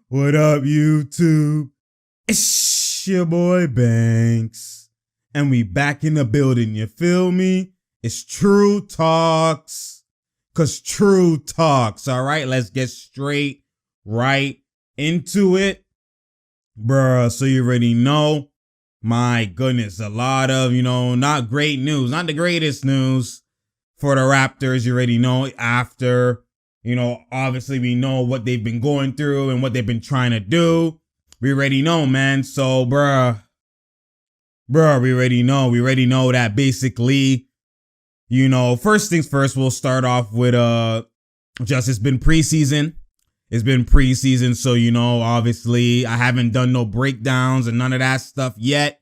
What up, YouTube? It's your boy Banks. And we back in the building, you feel me? It's True Talks. Cause True Talks, alright? Let's get straight right into it. Bruh, so you already know. My goodness, a lot of, not great news. Not the greatest news for the Raptors. You already know after... obviously we know what they've been going through and what they've been trying to do. We already know, man. So, bruh, we already know. We already know that basically, first things first, we'll start off with, it's been preseason. It's been preseason. So, obviously I haven't done no breakdowns and none of that stuff yet,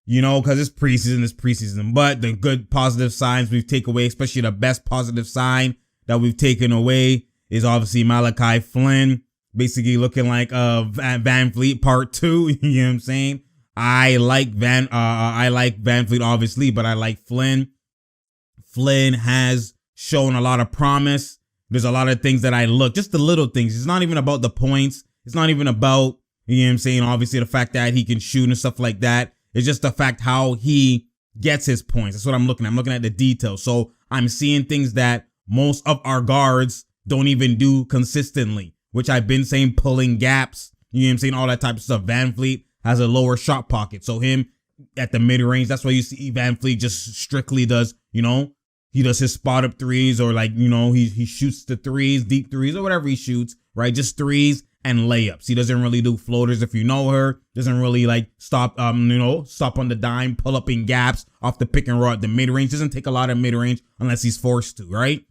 because it's preseason. But the good positive signs we've taken away, especially the best positive sign that we've taken away is obviously Malachi Flynn, basically looking like Van Fleet part 2. You know what I'm saying? I like Van Fleet obviously, but I like Flynn. Flynn has shown a lot of promise. There's a lot of things that just the little things. It's not even about the points. It's not even about, you know what I'm saying, obviously the fact that he can shoot and stuff like that. It's just the fact how he gets his points. That's what I'm looking at. I'm looking at the details. So I'm seeing things that most of our guards don't even do consistently, which I've been saying, pulling gaps, you know what I'm saying, all that type of stuff. Van Fleet has a lower shot pocket. So him at the mid-range, that's why you see Van Fleet just strictly does, he does his spot up threes, or he shoots the threes, deep threes, or whatever he shoots, right? Just threes and layups. He doesn't really do floaters. If you know her, doesn't really stop on the dime, pull up in gaps off the pick and roll at the mid-range. Doesn't take a lot of mid-range unless he's forced to, right?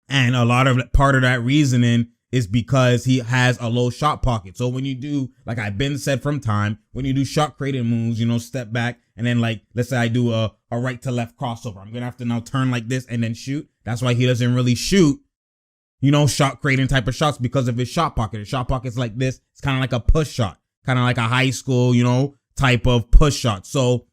And a lot of part of that reasoning is because he has a low shot pocket. So when you do, like I've been said from time, when you do shot creating moves, step back and then let's say I do a right to left crossover. I'm going to have to now turn like this and then shoot. That's why he doesn't really shoot, shot creating type of shots, because of his shot pocket. His shot pocket's like this. It's kind of like a push shot, kind of like a high school, type of push shot. So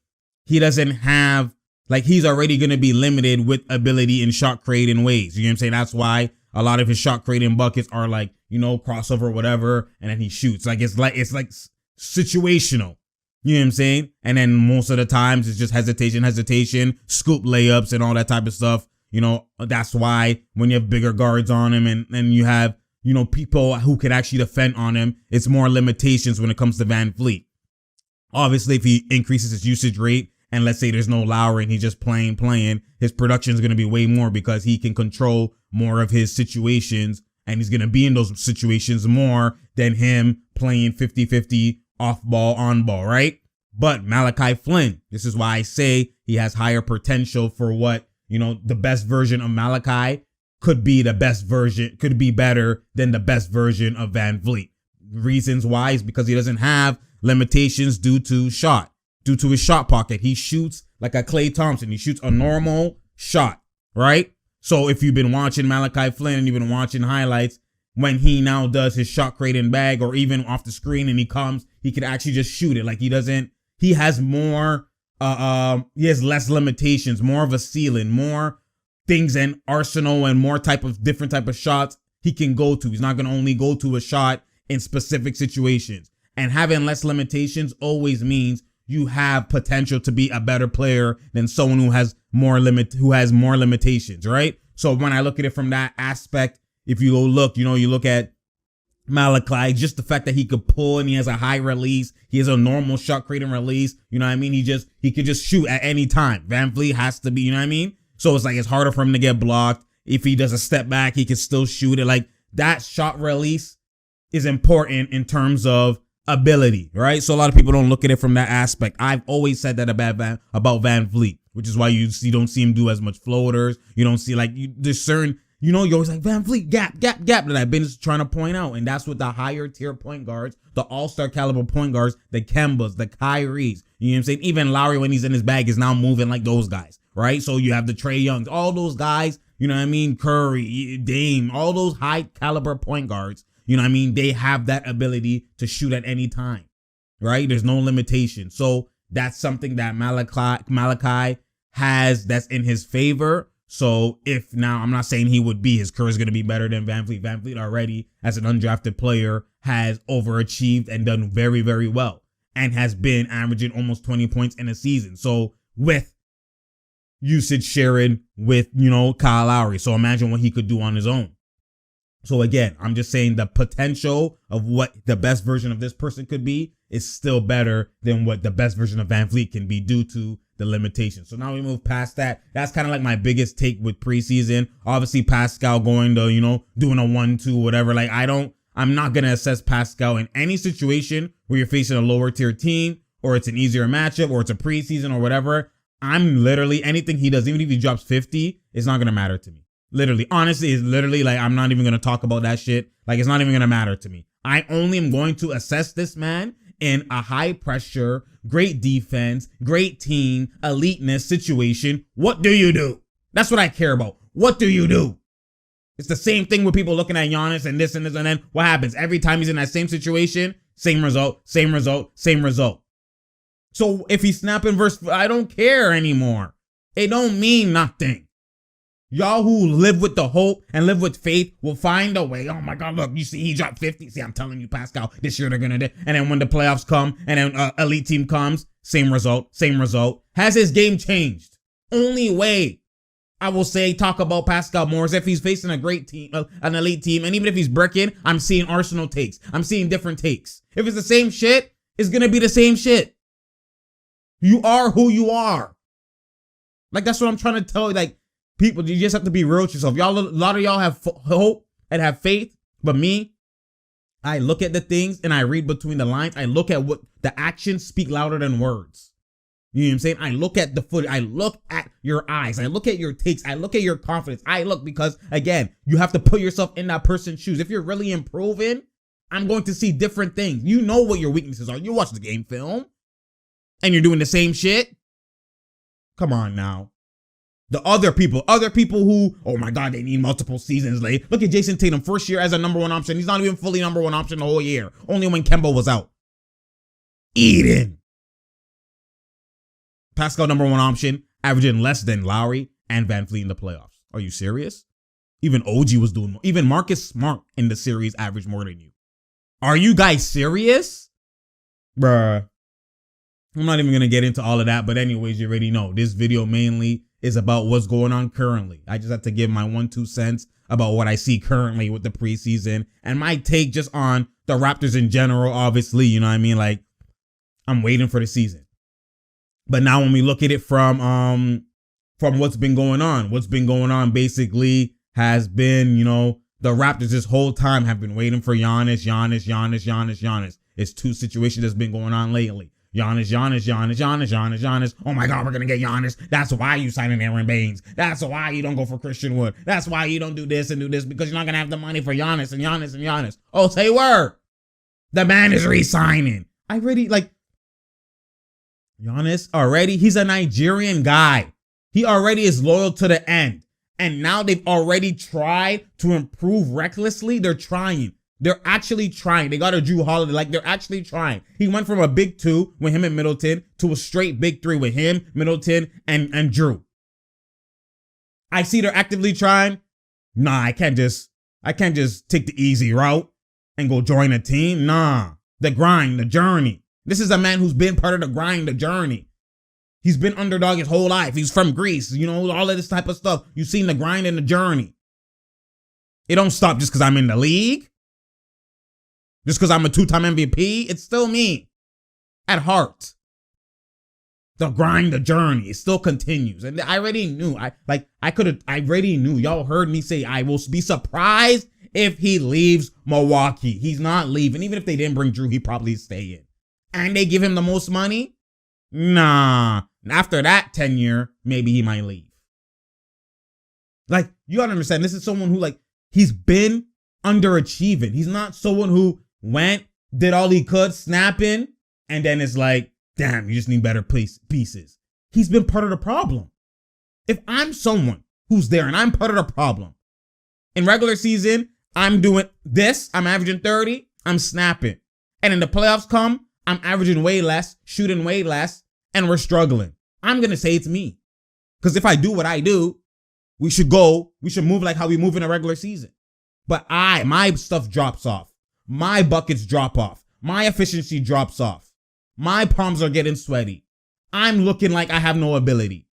he doesn't have, he's already going to be limited with ability in shot creating ways. You know what I'm saying? That's why a lot of his shot creating buckets are crossover or whatever. And then he shoots. It's situational. You know what I'm saying? And then most of the times it's just hesitation, scoop layups and all that type of stuff. That's why when you have bigger guards on him and you have, people who can actually defend on him, it's more limitations when it comes to Van Fleet. Obviously, if he increases his usage rate, and let's say there's no Lowry and he's just playing, his production is going to be way more because he can control more of his situations, and he's going to be in those situations more than him playing 50-50 off ball, on ball, right? But Malachi Flynn, this is why I say he has higher potential for what, the best version of Malachi could be could be better than the best version of Van Vliet. Reasons why is because he doesn't have limitations due to his shot pocket. He shoots like a Klay Thompson. He shoots a normal shot, right? So if you've been watching Malachi Flynn and you've been watching highlights, when he now does his shot creating bag or even off the screen and he could actually just shoot it. He has more, he has less limitations, more of a ceiling, more things and arsenal and more different type of shots he can go to. He's not going to only go to a shot in specific situations. And having less limitations always means you have potential to be a better player than someone who has more limitations, right? So when I look at it from that aspect, if you look, you look at Malachi, just the fact that he could pull and he has a high release, he has a normal shot creating release, you know what I mean? He could just shoot at any time. Van Vliet has to be, you know what I mean? So it's harder for him to get blocked. If he does a step back, he can still shoot it. That shot release is important in terms of ability, right? So a lot of people don't look at it from that aspect. I've always said that about Van Vliet, which is why you don't see him do as much floaters. You don't see there's certain, you're always Van Vliet, gap that I've been trying to point out. And that's what the higher tier point guards, the all-star caliber point guards, the Kembas, the Kyries, you know what I'm saying? Even Lowry, when he's in his bag, is now moving like those guys, right? So you have the Trae Youngs, all those guys, you know what I mean? Curry, Dame, all those high caliber point guards, you know what I mean? They have that ability to shoot at any time, right? There's no limitation. So that's something that Malachi has that's in his favor. So if now, I'm not saying he would be, his career is going to be better than Van Vliet. Van Vliet already, as an undrafted player, has overachieved and done very, very well and has been averaging almost 20 points in a season. So with usage sharing with, Kyle Lowry. So imagine what he could do on his own. So again, I'm just saying the potential of what the best version of this person could be is still better than what the best version of Van Vliet can be due to the limitations. So now we move past that. That's kind of like my biggest take with preseason. Obviously Pascal going to, doing a 1-2, whatever. Like I'm not going to assess Pascal in any situation where you're facing a lower tier team or it's an easier matchup or it's a preseason or whatever. I'm literally, anything he does, even if he drops 50, it's not going to matter to me. Literally, honestly, it's literally like, I'm not even going to talk about that shit. Like, it's not even going to matter to me. I only am going to assess this man in a high pressure, great defense, great team, eliteness situation. What do you do? That's what I care about. What do you do? It's the same thing with people looking at Giannis and this and this, and then what happens? Every time he's in that same situation, same result, same result, same result. So if he's snapping versus, I don't care anymore. It don't mean nothing. Y'all who live with the hope and live with faith will find a way. Oh my God, look, you see he dropped 50. See, I'm telling you, Pascal, this year they're going to do. And then when the playoffs come and then elite team comes, same result, same result. Has his game changed? Only way I will say talk about Pascal more is if he's facing a great team, an elite team. And even if he's bricking, I'm seeing Arsenal takes. I'm seeing different takes. If it's the same shit, it's going to be the same shit. You are who you are. Like, that's what I'm trying to tell you. Like, people, you just have to be real with yourself. Y'all, a lot of y'all have hope and have faith, but me, I look at the things and I read between the lines. I look at what the actions speak louder than words. You know what I'm saying? I look at the footage. I look at your eyes. I look at your takes. I look at your confidence. I look because, again, you have to put yourself in that person's shoes. If you're really improving, I'm going to see different things. You know what your weaknesses are. You watch the game film and you're doing the same shit. Come on now. The other people who, oh my God, they need multiple seasons late. Look at Jason Tatum, first year as a number one option. He's not even fully number one option the whole year. Only when Kemba was out. Eden. Pascal number one option, averaging less than Lowry and Van Vliet in the playoffs. Are you serious? Even OG was doing more. Even Marcus Smart in the series averaged more than you. Are you guys serious? Bruh. I'm not even going to get into all of that. But anyways, you already know. This video mainly is about what's going on currently. I just have to give my 1-2 cents about what I see currently with the preseason. And my take just on the Raptors in general, obviously. You know what I mean? Like, I'm waiting for the season. But now when we look at it from what's been going on basically has been, the Raptors this whole time have been waiting for Giannis. It's two situations that's been going on lately. Giannis. Oh my God, we're going to get Giannis. That's why you signing Aaron Baines. That's why you don't go for Christian Wood. That's why you don't do this and do this, because you're not going to have the money for Giannis. Oh, say word. The man is re-signing. Giannis already, he's a Nigerian guy. He already is loyal to the end. And now they've already tried to improve recklessly. They're trying. They're actually trying. They got a Drew Holiday. Like, they're actually trying. He went from a big 2 with him and Middleton to a straight big 3 with him, Middleton, and Drew. I see they're actively trying. Nah, I can't just take the easy route and go join a team. Nah, the grind, the journey. This is a man who's been part of the grind, the journey. He's been underdog his whole life. He's from Greece, all of this type of stuff. You've seen the grind and the journey. It don't stop just because I'm in the league. Just because I'm a 2-time MVP, it's still me. At heart. The grind, the journey, it still continues. And I already knew. I already knew. Y'all heard me say I will be surprised if he leaves Milwaukee. He's not leaving. Even if they didn't bring Drew, he'd probably stay in. And they give him the most money? Nah. After that tenure, maybe he might leave. Like, you gotta understand, this is someone who, he's been underachieving. He's not someone who went, did all he could, snapping, and then it's like, damn, you just need better pieces. He's been part of the problem. If I'm someone who's there and I'm part of the problem, in regular season, I'm doing this, I'm averaging 30, I'm snapping. And in the playoffs come, I'm averaging way less, shooting way less, and we're struggling. I'm going to say it's me. Because if I do what I do, we should move like how we move in a regular season. But my stuff drops off. my buckets drop off. My efficiency drops off. My palms are getting sweaty. I'm looking like I have no ability.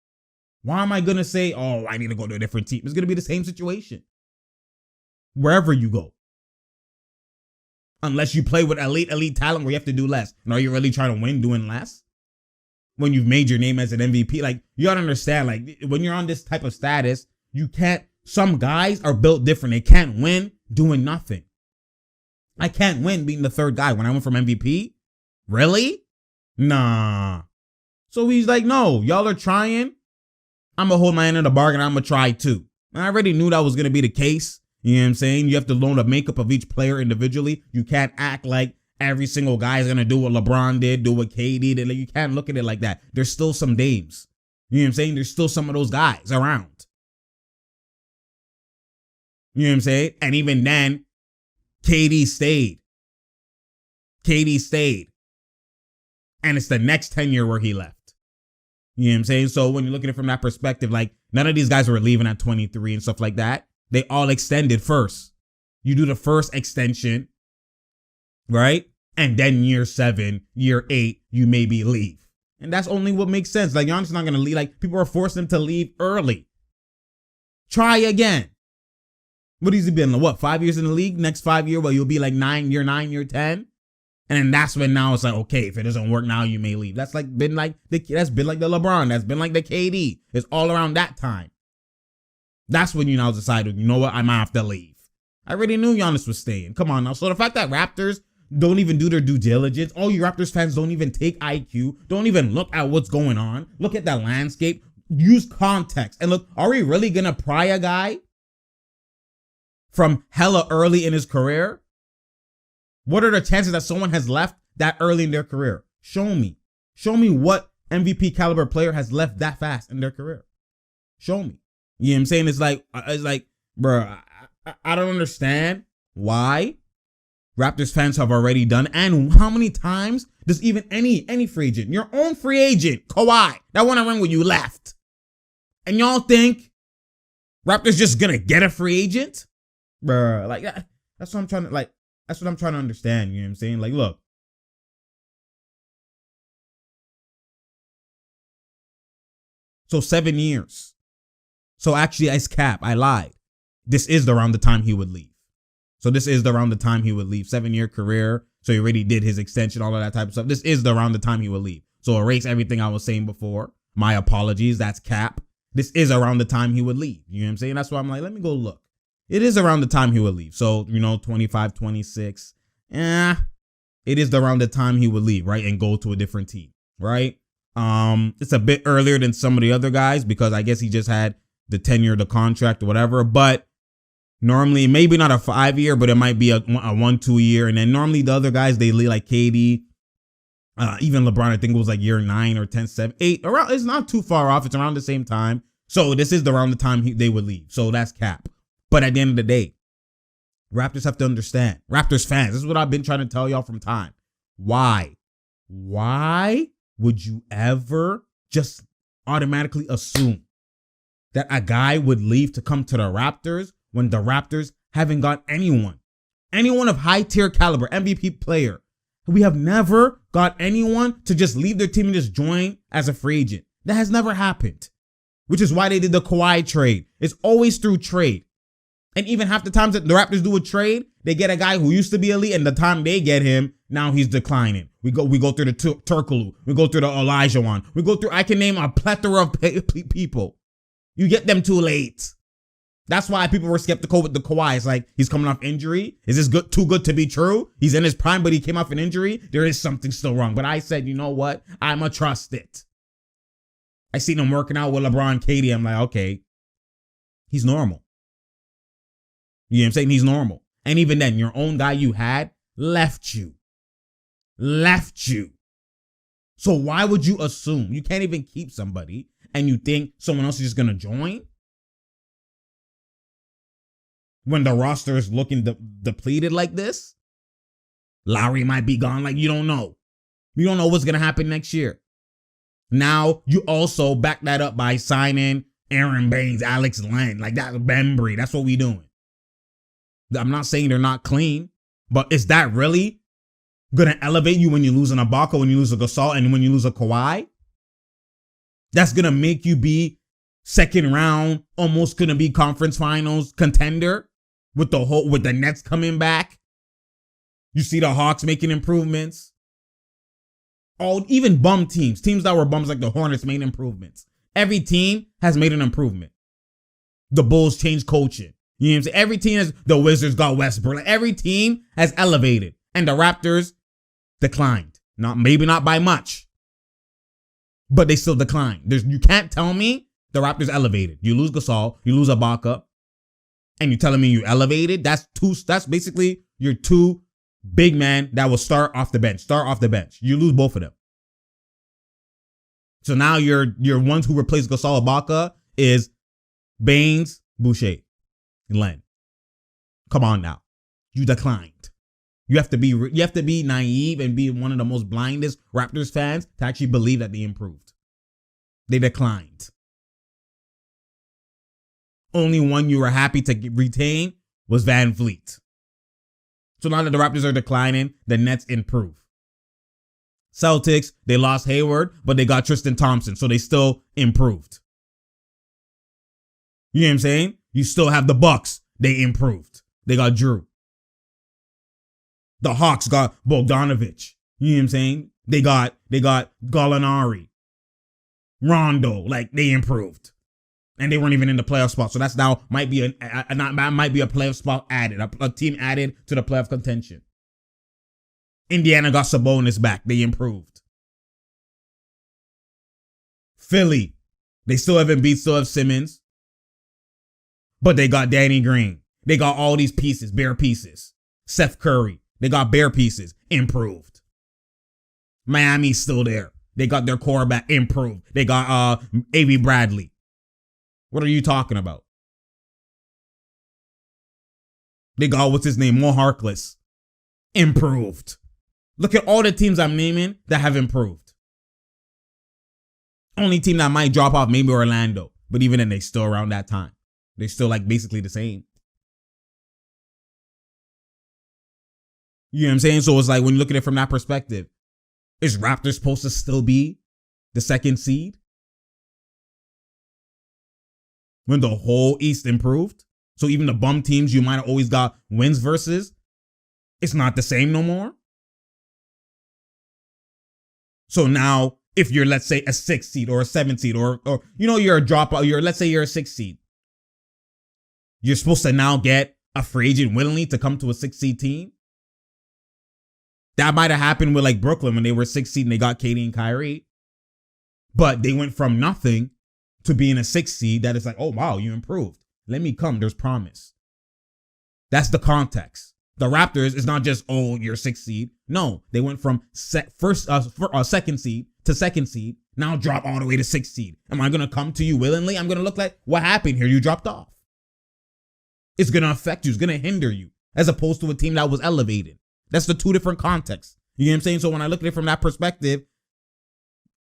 Why am I going to say, oh, I need to go to a different team? It's going to be the same situation. Wherever you go. Unless you play with elite talent where you have to do less. And are you really trying to win doing less? When you've made your name as an MVP, like, you gotta understand, like, when you're on this type of status, you can't, some guys are built different. They can't win doing nothing. I can't win being the third guy when I went from MVP. Really? Nah. So he's like, no, y'all are trying. I'm gonna hold my end of the bargain. I'm gonna try too. And I already knew that was gonna be the case. You know what I'm saying? You have to learn the makeup of each player individually. You can't act like every single guy is going to do what LeBron did, do what KD did. Like, you can't look at it like that. There's still some dames. You know what I'm saying? There's still some of those guys around. You know what I'm saying? And even then, KD stayed. KD stayed. And it's the next tenure where he left. You know what I'm saying? So when you look at it from that perspective, like, none of these guys were leaving at 23 and stuff like that. They all extended first. You do the first extension, right? And then year 7, year 8, you maybe leave. And that's only what makes sense. Like, Giannis is not going to leave. Like, people are forcing him to leave early. Try again. What has he been? What, 5 years in the league? Next 5 year, well, you'll be like year 9, year 10. And then that's when now it's like, okay, if it doesn't work now, you may leave. That's been like the LeBron. That's been like the KD. It's all around that time. That's when you now decided, you know what, I might have to leave. I already knew Giannis was staying. Come on now. So the fact that Raptors don't even do their due diligence, all you Raptors fans don't even take IQ, don't even look at what's going on, look at that landscape, use context. And look, are we really going to pry a guy from hella early in his career? What are the chances that someone has left that early in their career? Show me. Show me what MVP caliber player has left that fast in their career. Show me. You know what I'm saying? It's like, bro, I don't understand why Raptors fans have already done, and how many times does even any free agent, your own free agent, Kawhi, that won a ring when you left, and y'all think Raptors just gonna get a free agent, bro? Like, that's what I'm trying to that's what I'm trying to understand. You know what I'm saying? Like, look. So 7 years. So actually, it's cap. I lied. This is around the time he would leave. So this is around the time he would leave. 7-year career. So he already did his extension, all of that type of stuff. This is around the time he would leave. So erase everything I was saying before. My apologies. That's cap. This is around the time he would leave. You know what I'm saying? That's why I'm like, let me go look. It is around the time he would leave. So, 25, 26. It is around the time he would leave, right? And go to a different team, right? It's a bit earlier than some of the other guys because I guess he just had the tenure of the contract or whatever. But normally, maybe not a 5-year, but it might be a 1-2 year. And then normally the other guys, they leave, like KD, even LeBron, I think it was like year 9 or 10, 7, 8. Around, it's not too far off. It's around the same time. So this is around the time they would leave. So that's cap. But at the end of the day, Raptors have to understand. Raptors fans, this is what I've been trying to tell y'all from time. Why? Why would you ever just automatically assume that a guy would leave to come to the Raptors when the Raptors haven't got anyone of high tier caliber, MVP player? We have never got anyone to just leave their team and just join as a free agent. That has never happened, which is why they did the Kawhi trade. It's always through trade. And even half the times that the Raptors do a trade, they get a guy who used to be elite, and the time they get him, now he's declining. We go through the Turkoglu, we go through the Olajuwon, we go through, I can name a plethora of people. You get them too late. That's why people were skeptical with the Kawhi. It's like, he's coming off injury. Is this too good to be true? He's in his prime, but he came off an injury. There is something still wrong. But I said, you know what? I'ma trust it. I seen him working out with LeBron, KD. I'm like, okay, he's normal. You know what I'm saying? He's normal. And even then, your own guy you had left you. So why would you assume you can't even keep somebody and you think someone else is just going to join? When the roster is looking depleted like this? Lowry might be gone. Like, you don't know. You don't know what's going to happen next year. Now, you also back that up by signing Aaron Baines, Alex Len, like that, Bembry. That's what we doing. I'm not saying they're not clean. But is that really going to elevate you when you lose an Ibaka, when you lose a Gasol, and when you lose a Kawhi? That's going to make you be second round, almost going to be conference finals contender with the Nets coming back. You see the Hawks making improvements. Even bum teams that were bums like the Hornets made improvements. Every team has made an improvement. The Bulls changed coaching. You know what I'm saying? Every team the Wizards got Westbrook. Every team has elevated. And the Raptors declined. Maybe not by much, but they still declined. You can't tell me the Raptors elevated. You lose Gasol, you lose Ibaka, and you're telling me you elevated? That's basically your two big men that will start off the bench. You lose both of them. So now your ones who replaced Gasol, Ibaka is Baines, Boucher, and Len. Come on now. You declined. You have to be naive and be one of the most blindest Raptors fans to actually believe that they improved. They declined. Only one you were happy to retain was Van Vliet. So now that the Raptors are declining, the Nets improve. Celtics, they lost Hayward, but they got Tristan Thompson, so they still improved. You know what I'm saying? You still have the Bucks. They improved. They got Drew. The Hawks got Bogdanovich. You know what I'm saying? They got Gallinari. Rondo. Like, they improved. And they weren't even in the playoff spot. So that's now might be a playoff spot added. A team added to the playoff contention. Indiana got Sabonis back. They improved. Philly. They still have Simmons. But they got Danny Green. They got all these pieces, bare pieces. Seth Curry. They got bare pieces. Improved. Miami's still there. They got their core back. Improved. They got A.B. Bradley. What are you talking about? They got, what's his name? Mo Harkless. Improved. Look at all the teams I'm naming that have improved. Only team that might drop off, maybe Orlando. But even then, they still around that time. They're still like basically the same. You know what I'm saying? So it's like when you look at it from that perspective, is Raptors supposed to still be the second seed? When the whole East improved? So even the bum teams you might have always got wins versus, it's not the same no more? So now, if you're, let's say, a 6 seed or a 7 seed or you're a dropout, let's say you're a 6 seed. You're supposed to now get a free agent willingly to come to a 6 seed team? That might have happened with like Brooklyn when they were 6 seed and they got KD and Kyrie. But they went from nothing to being a 6 seed that is like, oh, wow, you improved. Let me come. There's promise. That's the context. The Raptors is not just, oh, you're a 6 seed. No, they went from second seed to second seed. Now drop all the way to 6 seed. Am I going to come to you willingly? I'm going to look like, what happened here? You dropped off. It's going to affect you. It's going to hinder you as opposed to a team that was elevated. That's the two different contexts. You know what I'm saying? So when I look at it from that perspective,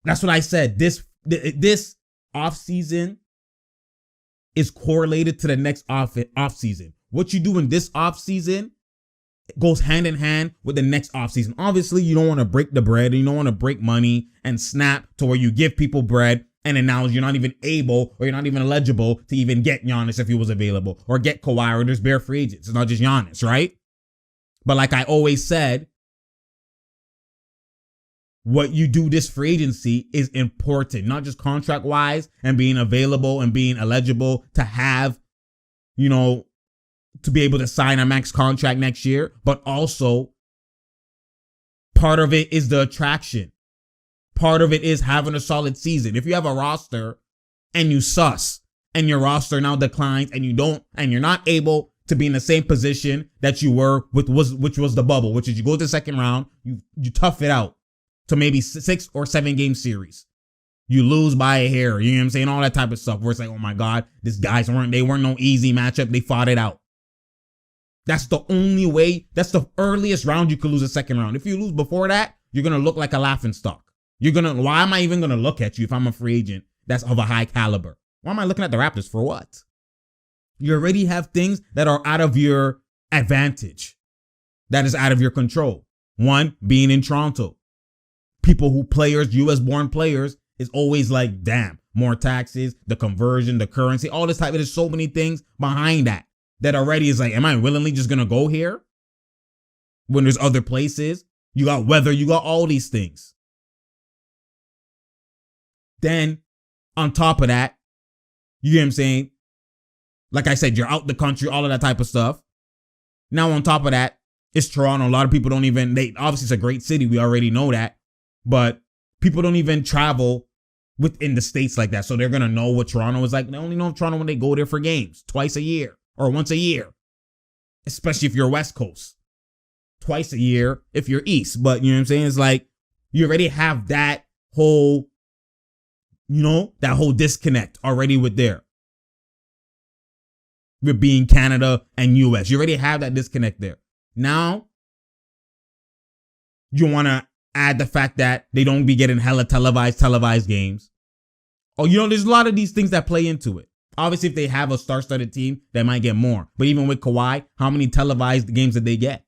that's what I said. This offseason is correlated to the next offseason. What you do in this offseason goes hand in hand with the next offseason. Obviously, you don't want to break the bread and you don't want to break money and snap to where you give people bread and then now you're not even able or you're not even eligible to even get Giannis if he was available or get Kawhi or there's bare free agents. It's not just Giannis, right? But like I always said, what you do this free agency is important, not just contract wise and being available and being eligible to have, to be able to sign a max contract next year, but also part of it is the attraction. Part of it is having a solid season. If you have a roster and you suss and your roster now declines and you're not able to be in the same position that you were which was the bubble, which is you go to the second round, you tough it out to maybe 6 or 7 game series. You lose by a hair, you know what I'm saying? All that type of stuff where it's like, oh my God, these guys weren't no easy matchup. They fought it out. That's the only way. That's the earliest round you could lose a second round. If you lose before that, you're going to look like a laughingstock. Why am I even going to look at you if I'm a free agent that's of a high caliber? Why am I looking at the Raptors for what? You already have things that are out of your advantage. that is out of your control. One, being in Toronto. People who players, US born players, is always like, damn, more taxes, the conversion, the currency, all this type of, there's so many things behind that already is like, am I willingly just gonna go here? When there's other places, you got weather, you got all these things. Then on top of that, you get what I'm saying? Like I said, you're out the country, all of that type of stuff. Now on top of that, it's Toronto. A lot of people don't even, obviously it's a great city. We already know that. But people don't even travel within the states like that. So they're going to know what Toronto is like. They only know Toronto when they go there for games twice a year or once a year. Especially if you're West Coast. Twice a year if you're East. But you know what I'm saying? It's like you already have that whole, that whole disconnect already with being Canada and US. You already have that disconnect there. Now, you want to add the fact that they don't be getting hella televised games. Oh, there's a lot of these things that play into it. Obviously, if they have a star-studded team, they might get more. But even with Kawhi, how many televised games did they get?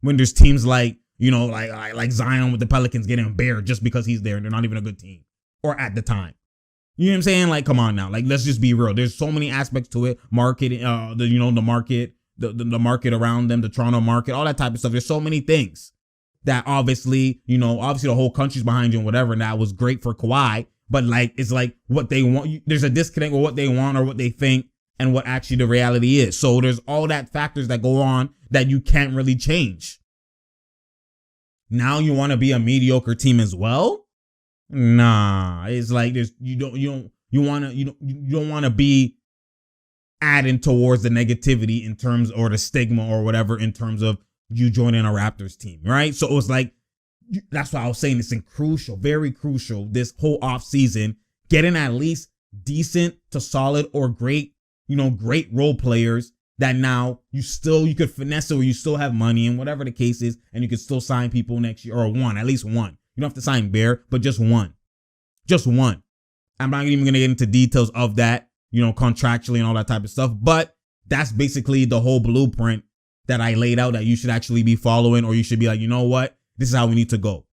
When there's teams like, like Zion with the Pelicans getting embarrassed just because he's there and they're not even a good team. Or at the time. You know what I'm saying? Like, come on now. Like, let's just be real. There's so many aspects to it. Marketing, the market, the market around them, the Toronto market, all that type of stuff. There's so many things that obviously the whole country's behind you and whatever. And that was great for Kawhi. But like, it's like what they want. There's a disconnect with what they want or what they think and what actually the reality is. So there's all that factors that go on that you can't really change. Now you want to be a mediocre team as well? Nah, it's like you don't want to be adding towards the negativity in terms, or the stigma or whatever, in terms of you joining a Raptors team, right? So it was like, that's why I was saying it's crucial, very crucial, this whole off season, getting at least decent to solid or great, great role players that now you could finesse it, or you still have money and whatever the case is, and you could still sign people next year, or at least one. You don't have to sign Bear, but just one. Just one. I'm not even going to get into details of that, contractually and all that type of stuff. But that's basically the whole blueprint that I laid out that you should actually be following, or you should be like, you know what? This is how we need to go.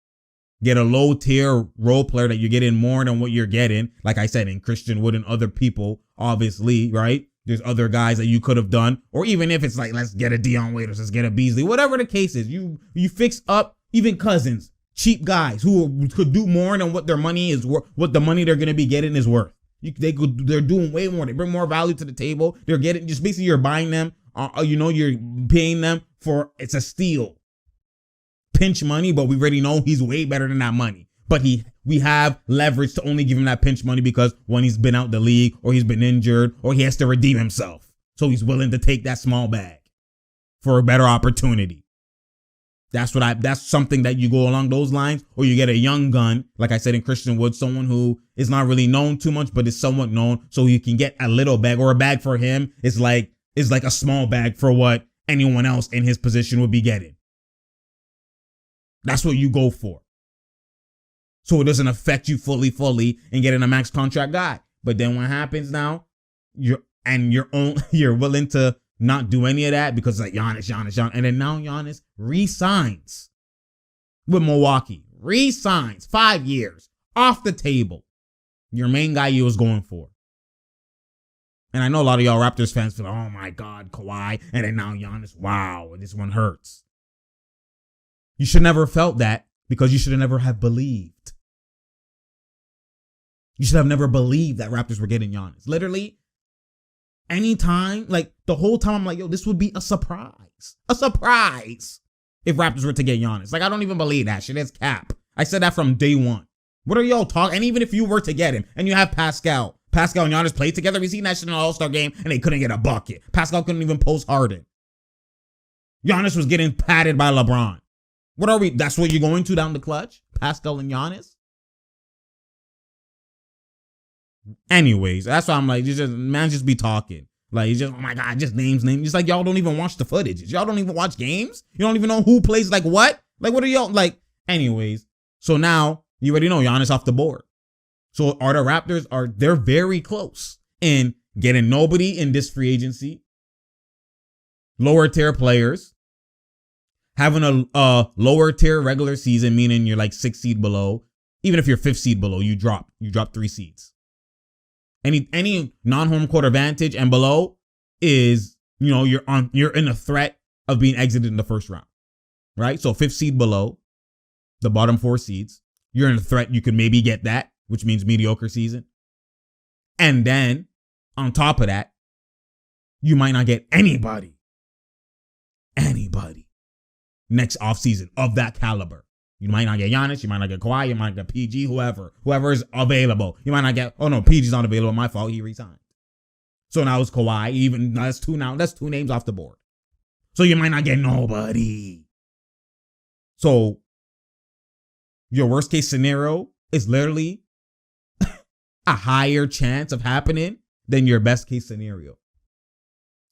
Get a low tier role player that you're getting more than what you're getting. Like I said, in Christian Wood and other people, obviously, right? There's other guys that you could have done. Or even if it's like, let's get a Dion Waiters, let's get a Beasley, whatever the case is. You fix up even Cousins. Cheap guys who could do more than what their money is worth, what the money they're going to be getting is worth. They're doing way more. They bring more value to the table. They're getting, just basically you're buying them. You're paying them for, it's a steal. Pinch money, but we already know he's way better than that money. But we have leverage to only give him that pinch money because when he's been out the league, or he's been injured, or he has to redeem himself. So he's willing to take that small bag for a better opportunity. That's something that you go along those lines, or you get a young gun, like I said in Christian Wood, someone who is not really known too much, but is somewhat known, so you can get a little bag, or a bag for him is like a small bag for what anyone else in his position would be getting. That's what you go for. So it doesn't affect you fully in getting a max contract guy. But then what happens now? You're willing to not do any of that because like Giannis. And then now Giannis re-signs with Milwaukee. Re-signs 5 years off the table. Your main guy you was going for. And I know a lot of y'all Raptors fans feel, oh my God, Kawhi. And then now Giannis, wow, this one hurts. You should never have felt that because you should have never have believed. You should have never believed that Raptors were getting Giannis. Literally, anytime, like the whole time I'm like, yo, this would be a surprise. A surprise if Raptors were to get Giannis. Like, I don't even believe that shit. It's cap. I said that from day one. What are y'all talking? And even if you were to get him and you have Pascal and Giannis played together, we seen that shit in an All-Star game and they couldn't get a bucket. Pascal couldn't even post Harden. Giannis was getting patted by LeBron. What are we? That's what you're going to down the clutch? Pascal and Giannis? Anyways, that's why I'm like, just be talking. Like, he's just, oh my God, just names. Just like, y'all don't even watch the footage. Y'all don't even watch games. You don't even know who plays like what. Like, what are y'all, like, anyways. So now, you already know Giannis off the board. So are the Raptors, they're very close in getting nobody in this free agency. Lower tier players. having a lower tier regular season, meaning you're like 6 seed below. Even if you're 5th seed below, you drop 3 seeds. Any non-home court advantage and below is, you're in a threat of being exited in the first round, right? So 5th seed below, the bottom 4 seeds, you're in a threat. You could maybe get that, which means mediocre season. And then on top of that, you might not get anybody next offseason of that caliber. You might not get Giannis, you might not get Kawhi, you might get PG, whoever is available. You might not get, PG's not available, my fault, he resigned. So now it's Kawhi, even that's 2 names off the board. So you might not get nobody. So your worst case scenario is literally a higher chance of happening than your best case scenario.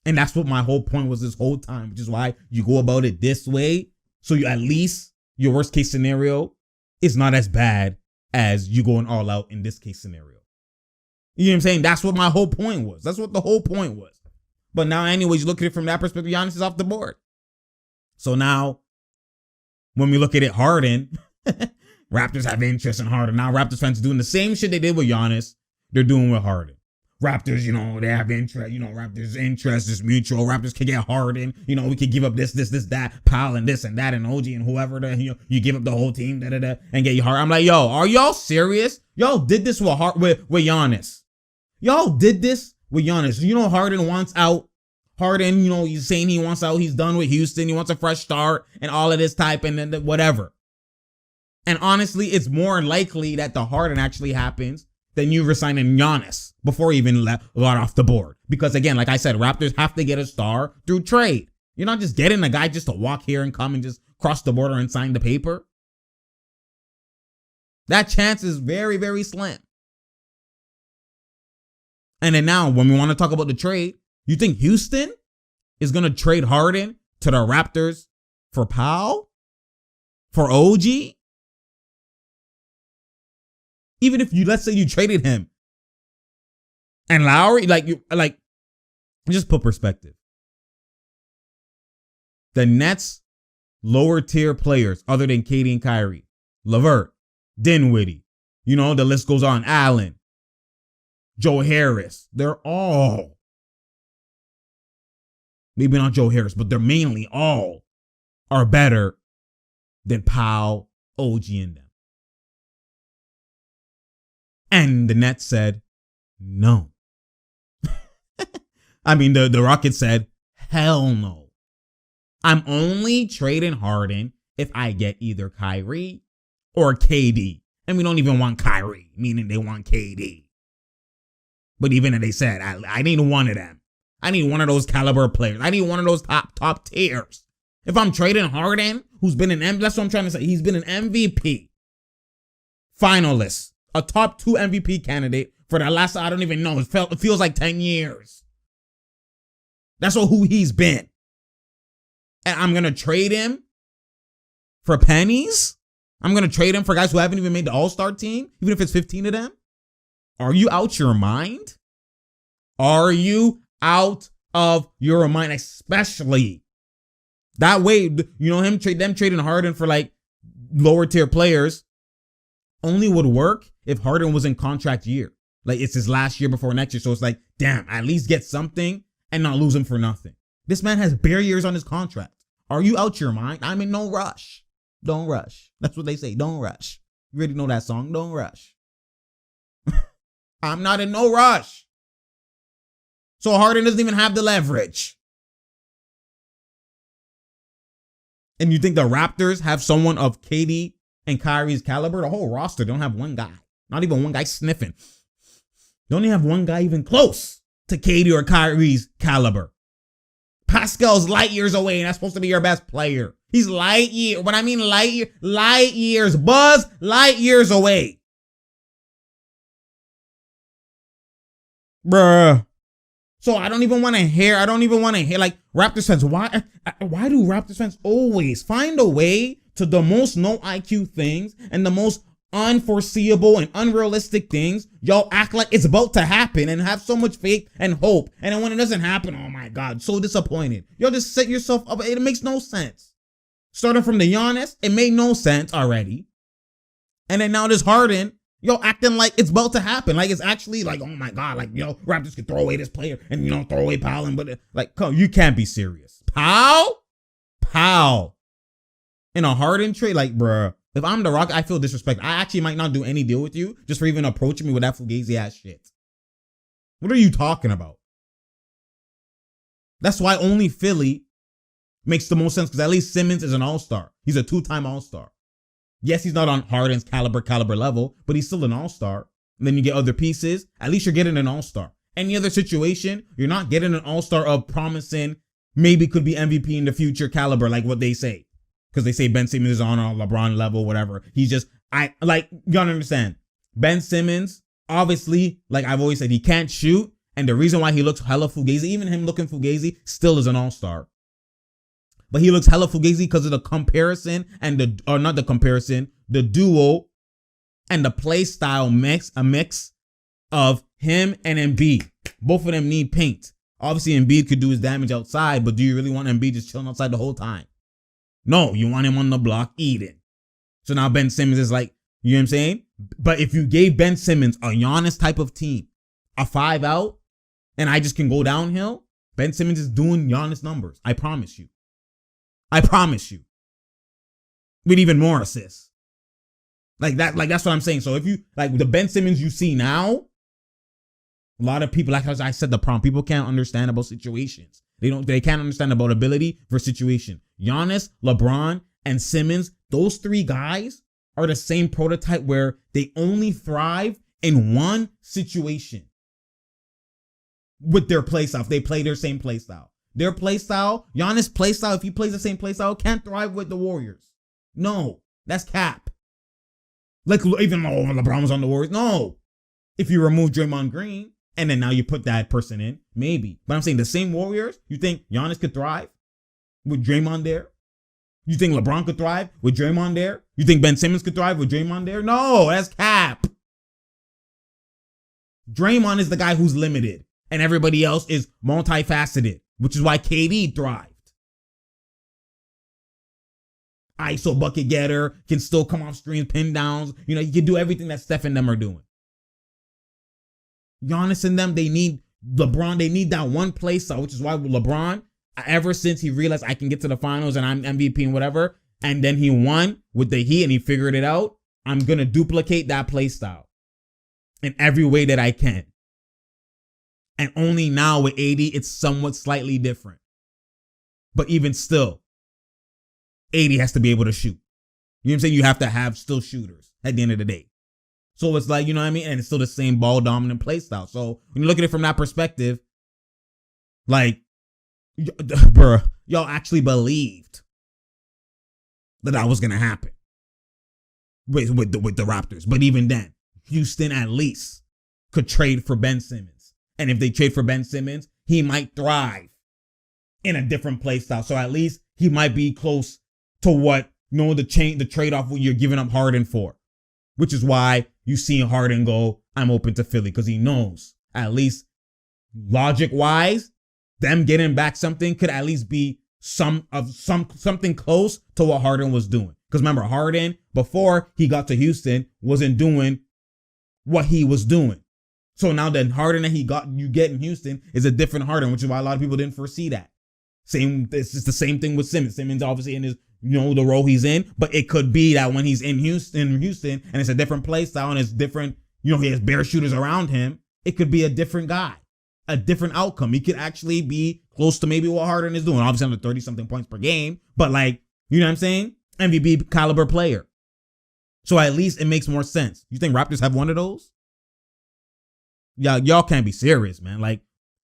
And that's what my whole point was this whole time, which is why you go about it this way. So you at least your worst case scenario is not as bad as you going all out in this case scenario. You know what I'm saying? That's what my whole point was. That's what the whole point was. But now anyways, you look at it from that perspective, Giannis is off the board. So now when we look at it, Harden, Raptors have interest in Harden. Now Raptors fans are doing the same shit they did with Giannis, they're doing with Harden. Raptors, they have interest. Raptors' interest is mutual. Raptors can get Harden. We could give up this, that, Powell, and this and that, and OG and whoever. You give up the whole team, and get you Harden. I'm like, yo, are y'all serious? Y'all did this with Giannis. Y'all did this with Giannis. Harden wants out. Harden, he's saying he wants out. He's done with Houston. He wants a fresh start and all of this type and then whatever. And honestly, it's more likely that the Harden actually happens than you resigning Giannis before he even got off the board. Because again, like I said, Raptors have to get a star through trade. You're not just getting a guy just to walk here and come and just cross the border and sign the paper. That chance is very, very slim. And then now, when we want to talk about the trade, you think Houston is going to trade Harden to the Raptors for Powell? For OG? Even if let's say you traded him and Lowry, just put perspective. The Nets lower tier players other than KD and Kyrie, LeVert, Dinwiddie, the list goes on, Allen, Joe Harris, they're all, maybe not Joe Harris, but they're mainly all are better than Powell, OG, and them. And the Nets said, no. I mean, the Rockets said, hell no. I'm only trading Harden if I get either Kyrie or KD. And we don't even want Kyrie, meaning they want KD. But even if they said, I need one of them. I need one of those caliber players. I need one of those top tiers. If I'm trading Harden, who's been that's what I'm trying to say. He's been an MVP finalist. A top 2 MVP candidate for the last, I don't even know. It feels like 10 years. That's who he's been. And I'm going to trade him for pennies? I'm going to trade him for guys who haven't even made the All-Star team, even if it's 15 of them? Are you out your mind? Are you out of your mind? Especially that way, them trading Harden for lower tier players only would work if Harden was in contract year. It's his last year before next year. So it's damn, at least get something and not lose him for nothing. This man has bare years on his contract. Are you out your mind? I'm in no rush. Don't rush. That's what they say. Don't rush. You already know that song. Don't rush. I'm not in no rush. So Harden doesn't even have the leverage. And you think the Raptors have someone of KD and Kyrie's caliber? The whole roster don't have one guy. Not even one guy sniffing. Don't even have one guy even close to KD or Kyrie's caliber. Pascal's light years away, and that's supposed to be your best player. He's light years. When I mean light years, Buzz, light years away. Bruh. So I don't even want to hear, Raptors fans. Why do Raptors fans always find a way to the most no IQ things and the most unforeseeable and unrealistic things? Y'all act like it's about to happen and have so much faith and hope. And then when it doesn't happen, oh my God, so disappointed. Y'all just set yourself up. It makes no sense. Starting from the Giannis, it made no sense already. And then now this Harden, acting like it's about to happen. Like it's actually like, oh my God, like, Raptors could throw away this player and, throw away Powell. But like, come, you can't be serious. Powell. In a Harden trade, like, bruh, if I'm the Rock, I feel disrespected. I actually might not do any deal with you just for even approaching me with that fugazi ass shit. What are you talking about? That's why only Philly makes the most sense, because at least Simmons is an all-star. He's a 2-time all-star. Yes, he's not on Harden's caliber level, but he's still an all-star. And then you get other pieces. At least you're getting an all-star. Any other situation, you're not getting an all-star of promising, maybe could be MVP in the future caliber, like what they say. Because they say Ben Simmons is on a LeBron level, whatever. He's just, you gotta understand. Ben Simmons, obviously, like I've always said, he can't shoot. And the reason why he looks hella fugazi, even him looking fugazi, still is an all-star. But he looks hella fugazi because of the comparison and the duo and the play style mix, a mix of him and Embiid. Both of them need paint. Obviously, Embiid could do his damage outside, but do you really want Embiid just chilling outside the whole time? No, you want him on the block eating. So now Ben Simmons is like, you know what I'm saying? But if you gave Ben Simmons a Giannis type of team, a 5 out, and I just can go downhill, Ben Simmons is doing Giannis numbers. I promise you. With even more assists. That's what I'm saying. So if you, like the Ben Simmons you see now, a lot of people, like I said, the problem, people can't understand about situations. They can't understand about ability for situation. Giannis, LeBron, and Simmons, those 3 guys are the same prototype where they only thrive in one situation. With their play style, if they play their same play style. Their play style, Giannis' play style, if he plays the same play style, can't thrive with the Warriors. No, that's cap. Like, even though LeBron was on the Warriors, no. If you remove Draymond Green, and then now you put that person in, maybe. But I'm saying the same Warriors, you think Giannis could thrive with Draymond there? You think LeBron could thrive with Draymond there? You think Ben Simmons could thrive with Draymond there? No, that's cap. Draymond is the guy who's limited, and everybody else is multifaceted, which is why KD thrived. ISO bucket getter, can still come off screens, pin downs. He can do everything that Steph and them are doing. Giannis and them, they need LeBron. They need that one play style, which is why LeBron, ever since he realized I can get to the finals and I'm MVP and whatever, and then he won with the Heat and he figured it out, I'm going to duplicate that play style in every way that I can. And only now with AD, it's somewhat slightly different. But even still, AD has to be able to shoot. You know what I'm saying? You have to have still shooters at the end of the day. So it's like, you know what I mean? And it's still the same ball dominant play style. So when you look at it from that perspective, like, bruh, y'all actually believed that was going to happen with the Raptors. But even then, Houston at least could trade for Ben Simmons. And if they trade for Ben Simmons, he might thrive in a different play style. So at least he might be close to what, the trade-off what you're giving up Harden for. Which is why you see Harden go, I'm open to Philly, because he knows, at least logic-wise, them getting back something could at least be something close to what Harden was doing. Because remember, Harden, before he got to Houston, wasn't doing what he was doing. So now the Harden that you get in Houston is a different Harden, which is why a lot of people didn't foresee that. It's just the same thing with Simmons. Simmons obviously in his, the role he's in, but it could be that when he's in Houston, and it's a different play style and it's different, he has bare shooters around him, it could be a different guy, a different outcome. He could actually be close to maybe what Harden is doing. Obviously under 30-something points per game, but like, you know what I'm saying? MVP caliber player. So at least it makes more sense. You think Raptors have one of those? Yeah, y'all can't be serious, man. Like,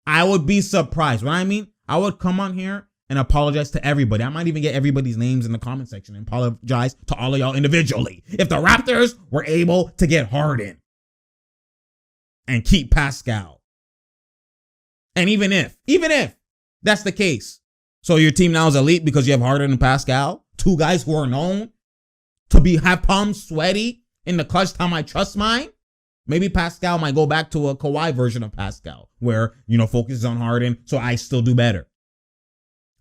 I would be surprised. What I mean, I would come on here and apologize to everybody. I might even get everybody's names in the comment section and apologize to all of y'all individually. If the Raptors were able to get Harden and keep Pascal. And even if that's the case, so your team now is elite because you have Harden and Pascal, 2 guys who are known to have palms sweaty in the clutch time I trust mine. Maybe Pascal might go back to a Kawhi version of Pascal where, focuses on Harden, so I still do better.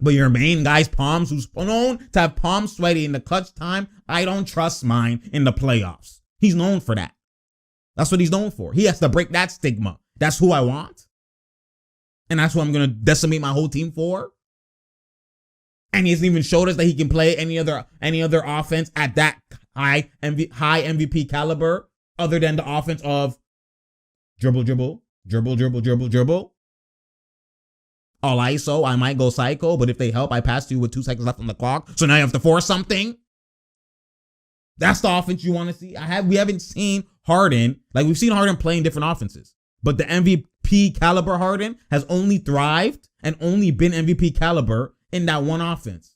But your main guy's palms, who's known to have palms sweaty in the clutch time, I don't trust mine in the playoffs. He's known for that. That's what he's known for. He has to break that stigma. That's who I want. And that's what I'm going to decimate my whole team for. And he hasn't even showed us that he can play any other offense at that high MVP caliber other than the offense of dribble, dribble, dribble, dribble, dribble, dribble. All ISO, I might go psycho, but if they help, I pass to you with 2 seconds left on the clock. So now you have to force something. That's the offense you want to see. We haven't seen Harden. Like, we've seen Harden playing different offenses. But the MVP caliber Harden has only thrived and only been MVP caliber in that one offense.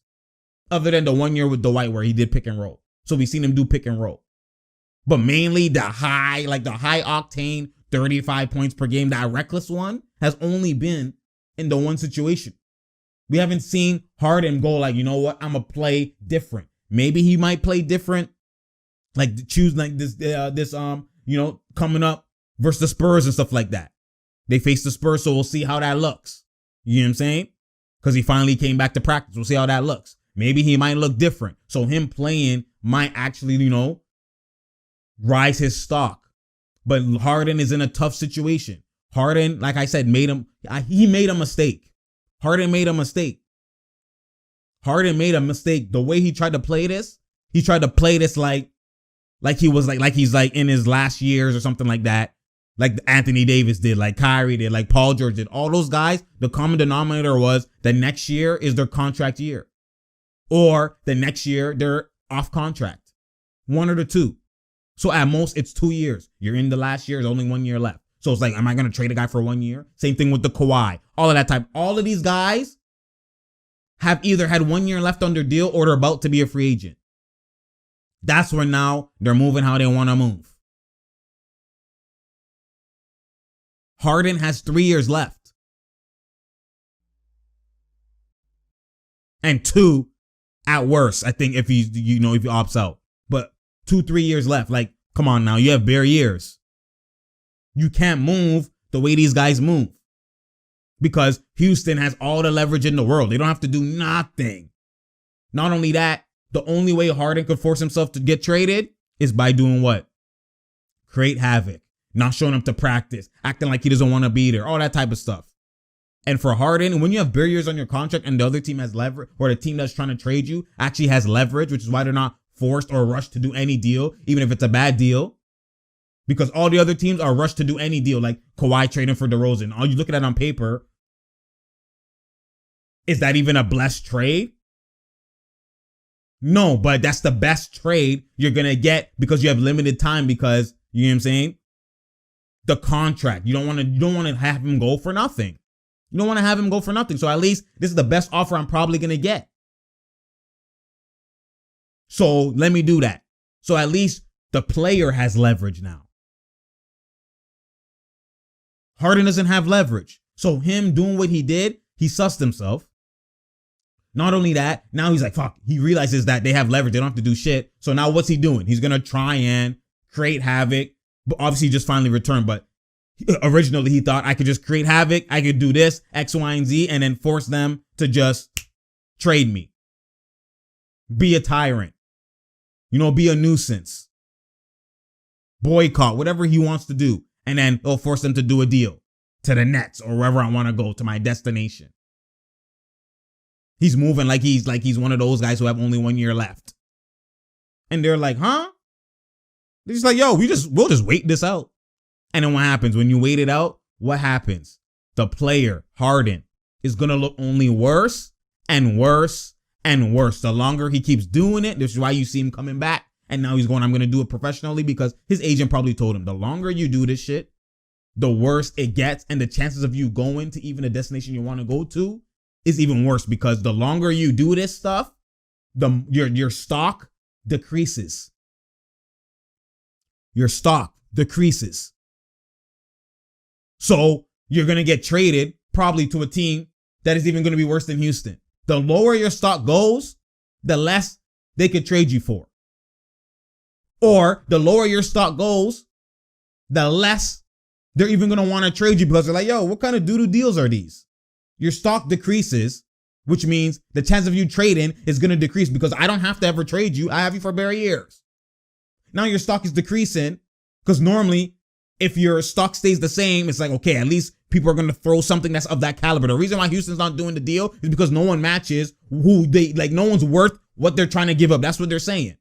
Other than the 1 year with Dwight where he did pick and roll. So we've seen him do pick and roll. But mainly the high octane 35 points per game, that reckless one, has only been in the one situation. We haven't seen Harden go like, you know what, I'm going to play different. Maybe he might play different. Like choose like this coming up versus the Spurs and stuff like that. They face the Spurs, so we'll see how that looks. You know what I'm saying? Because he finally came back to practice. We'll see how that looks. Maybe he might look different. So him playing might actually, rise his stock. But Harden is in a tough situation. Harden, like I said, he made a mistake. Harden made a mistake. Harden made a mistake. The way he tried to play this, like he was like he's like in his last years or something like that. Like Anthony Davis did, like Kyrie did, like Paul George did. All those guys, the common denominator was the next year is their contract year. Or the next year, they're off contract. One or the two. So at most, it's 2 years. You're in the last year, there's only 1 year left. So it's like, am I going to trade a guy for 1 year? Same thing with the Kawhi. All of that type. All of these guys have either had 1 year left on their deal or they're about to be a free agent. That's when now they're moving how they want to move. Harden has 3 years left. And 2 at worst, I think, if he opts out. But 2-3 years left. Like, come on now, you have bare years. You can't move the way these guys move. Because Houston has all the leverage in the world. They don't have to do nothing. Not only that, the only way Harden could force himself to get traded is by doing what? Create havoc. Not showing up to practice. Acting like he doesn't want to be there. All that type of stuff. And for Harden, when you have bare years on your contract and the other team has leverage, or the team that's trying to trade you actually has leverage, which is why they're not forced or rushed to do any deal, even if it's a bad deal. Because all the other teams are rushed to do any deal, like Kawhi trading for DeRozan. All you look at on paper, is that even a blessed trade? No, but that's the best trade you're going to get because you have limited time because, you know what I'm saying? The contract. You don't want to have him go for nothing. You don't want to have him go for nothing. So at least this is the best offer I'm probably going to get. So let me do that. So at least the player has leverage now. Harden doesn't have leverage. So him doing what he did, he sussed himself. Not only that, now he's like, fuck, he realizes that they have leverage. They don't have to do shit. So now what's he doing? He's going to try and create havoc. But obviously just finally returned. But originally he thought I could just create havoc. I could do this, X, Y, and Z, and then force them to just trade me. Be a tyrant. Be a nuisance. Boycott, whatever he wants to do. And then it'll force them to do a deal to the Nets or wherever I want to go, to my destination. He's moving like he's one of those guys who have only 1 year left. And they're like, huh? They're just like, yo, we'll just wait this out. And then what happens? When you wait it out, what happens? The player, Harden, is going to look only worse and worse and worse. The longer he keeps doing it, this is why you see him coming back. And now he's going, I'm going to do it professionally, because his agent probably told him the longer you do this shit, the worse it gets. And the chances of you going to even a destination you want to go to is even worse, because the longer you do this stuff, your stock decreases. Your stock decreases. So you're going to get traded probably to a team that is even going to be worse than Houston. The lower your stock goes, the less they could trade you for. Or the lower your stock goes, the less they're even going to want to trade you, because they're like, yo, what kind of doo-doo deals are these? Your stock decreases. which means the chance of you trading is going to decrease because I don't have to ever trade you. I have you for bare years. Now your stock is decreasing because normally if your stock stays the same, it's like, okay, at least people are going to throw something that's of that caliber. The reason why Houston's not doing the deal is because no one matches who they, like, no one's worth what they're trying to give up. That's what they're saying.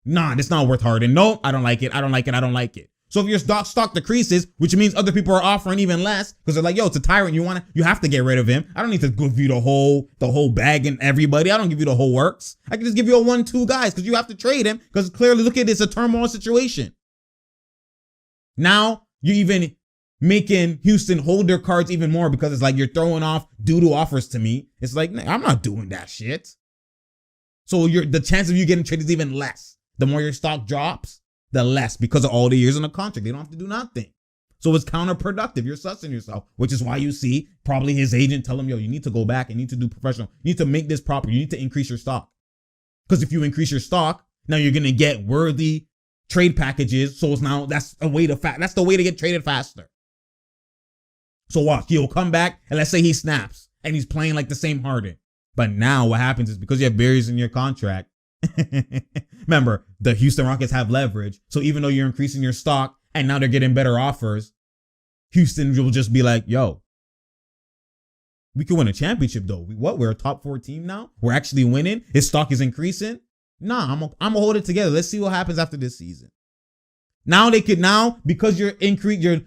Nah, it's not worth Harden. No, I don't like it. I don't like it. I don't like it. So if your stock decreases, which means other people are offering even less because they're like, yo, it's a tyrant. You have to get rid of him. I don't need to give you the whole bag and everybody. I don't give you the whole works. I can just give you a 1-2 guys because you have to trade him because clearly, look at this, a turmoil situation. Now you're even making Houston hold their cards even more because it's like you're throwing off doo-doo offers to me. It's like, nah, I'm not doing that shit. So the chance of you getting traded is even less. The more your stock drops, the less, because of all the years in the contract. They don't have to do nothing. So it's counterproductive. You're sussing yourself, which is why you see probably his agent tell him, yo, you need to go back and need to do professional. You need to make this proper. You need to increase your stock. Because if you increase your stock, now you're going to get worthy trade packages. So that's the way to get traded faster. So watch, he'll come back and let's say he snaps and he's playing like the same Harden. But now what happens is because you have barriers in your contract, remember, the Houston Rockets have leverage. So even though you're increasing your stock and now they're getting better offers, Houston will just be like, yo, we can win a championship though. We're a top 4 team now. We're actually winning. His stock is increasing. Nah, I'm gonna hold it together. Let's see what happens after this season. Now because you're increasing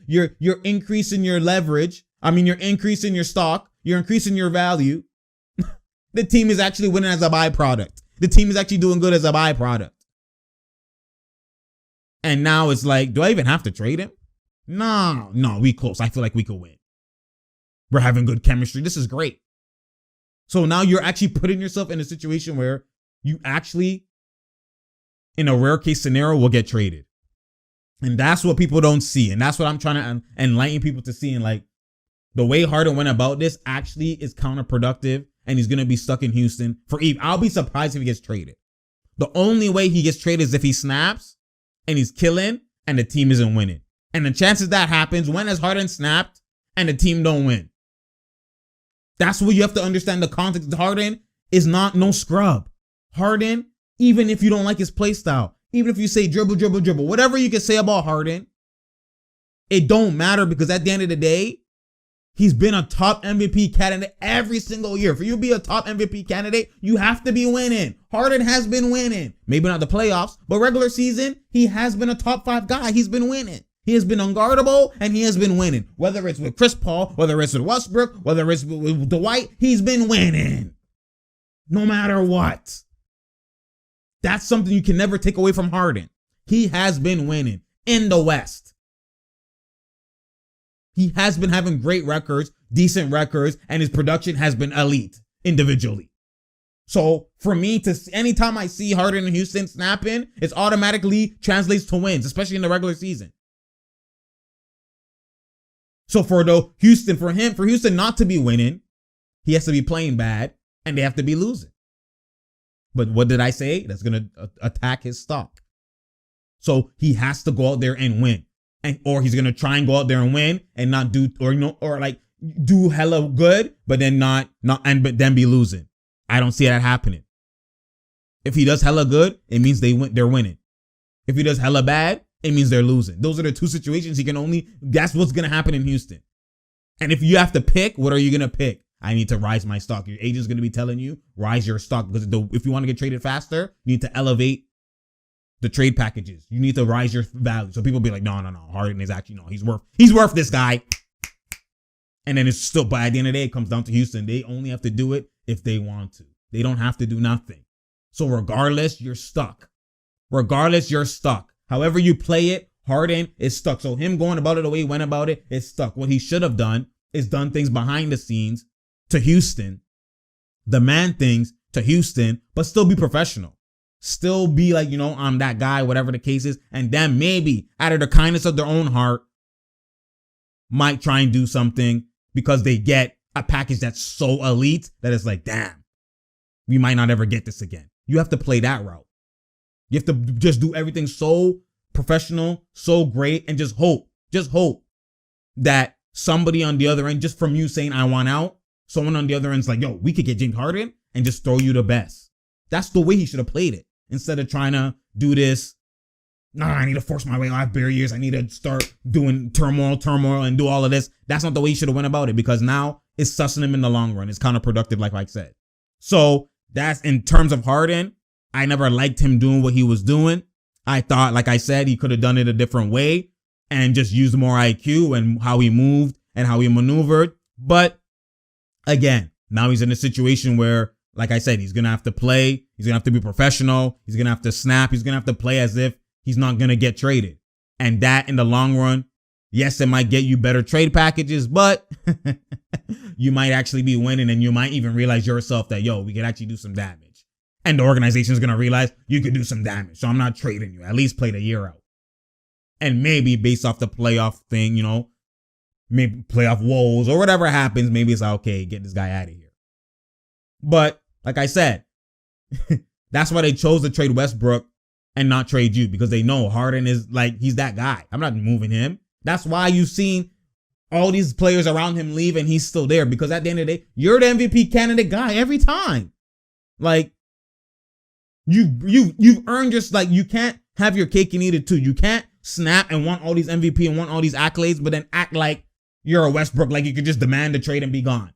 your leverage. I mean, you're increasing your stock. You're increasing your value. The team is actually winning as a byproduct. The team is actually doing good as a byproduct. And now it's like, do I even have to trade him? No, we close. I feel like we could win. We're having good chemistry. This is great. So now you're actually putting yourself in a situation where you actually, in a rare case scenario, will get traded. And that's what people don't see. And that's what I'm trying to enlighten people to see. And like, the way Harden went about this actually is counterproductive. And he's going to be stuck in Houston for I'll be surprised if he gets traded. The only way he gets traded is if he snaps and he's killing and the team isn't winning. And the chances that happens, when has Harden snapped and the team don't win? That's what you have to understand the context. Harden is no scrub. Harden, even if you don't like his play style, even if you say dribble, whatever you can say about Harden, it don't matter because at the end of the day, he's been a top MVP candidate every single year. For you to be a top MVP candidate, you have to be winning. Harden has been winning. Maybe not the playoffs, but regular season, he has been a top 5 guy. He's been winning. He has been unguardable and he has been winning. Whether it's with Chris Paul, whether it's with Westbrook, whether it's with Dwight, he's been winning. No matter what. That's something you can never take away from Harden. He has been winning in the West. He has been having great records, decent records, and his production has been elite individually. So for me, anytime I see Harden and Houston snapping, it automatically translates to wins, especially in the regular season. So for Houston not to be winning, he has to be playing bad and they have to be losing. But what did I say? That's going to attack his stock. So he has to go out there and win. Or he's going to try and go out there and win and not do, or like do hella good, but then but then be losing. I don't see that happening. If he does hella good, it means they're winning. If he does hella bad, it means they're losing. Those are the two situations that's what's going to happen in Houston. And if you have to pick, what are you going to pick? I need to rise my stock. Your agent's going to be telling you, rise your stock. Because if you want to get traded faster, you need to elevate the trade packages. You need to rise your value. So people be like, no. Harden is actually, he's worth this guy. And then but at the end of the day, it comes down to Houston. They only have to do it if they want to. They don't have to do nothing. So regardless, you're stuck. However you play it, Harden is stuck. So him going about it the way he went about it is stuck. What he should have done is done things behind the scenes to Houston, demand things to Houston, but still be professional. Still be like, I'm that guy, whatever the case is. And then maybe out of the kindness of their own heart, might try and do something because they get a package that's so elite that it's like, damn, we might not ever get this again. You have to play that route. You have to just do everything so professional, so great, and just hope that somebody on the other end, just from you saying, I want out, someone on the other end's like, yo, we could get James Harden and just throw you the best. That's the way he should have played it. Instead of trying to do this, I need to force my way. I have barriers. I need to start doing turmoil and do all of this. That's not the way he should have went about it, because now it's sussing him in the long run. It's counterproductive, like I said. So that's in terms of Harden. I never liked him doing what he was doing. I thought, like I said, he could have done it a different way and just used more IQ and how he moved and how he maneuvered. But again, now he's in a situation where, like I said, he's going to have to play. He's going to have to be professional. He's going to have to snap. He's going to have to play as if he's not going to get traded. And that in the long run, yes, it might get you better trade packages, but you might actually be winning, and you might even realize yourself that, yo, we could actually do some damage. And the organization is going to realize you could do some damage. So I'm not trading you. At least play the year out. And maybe based off the playoff thing, you know, maybe playoff woes or whatever happens, maybe it's like, okay, get this guy out of here. But like I said, that's why they chose to trade Westbrook and not trade you, because they know Harden is like, he's that guy. I'm not moving him. That's why you've seen all these players around him leave and he's still there, because at the end of the day, you're the MVP candidate guy every time. Like, you've earned just, like, you can't have your cake and eat it too. You can't snap and want all these MVP and want all these accolades, but then act like you're a Westbrook, like you could just demand a trade and be gone.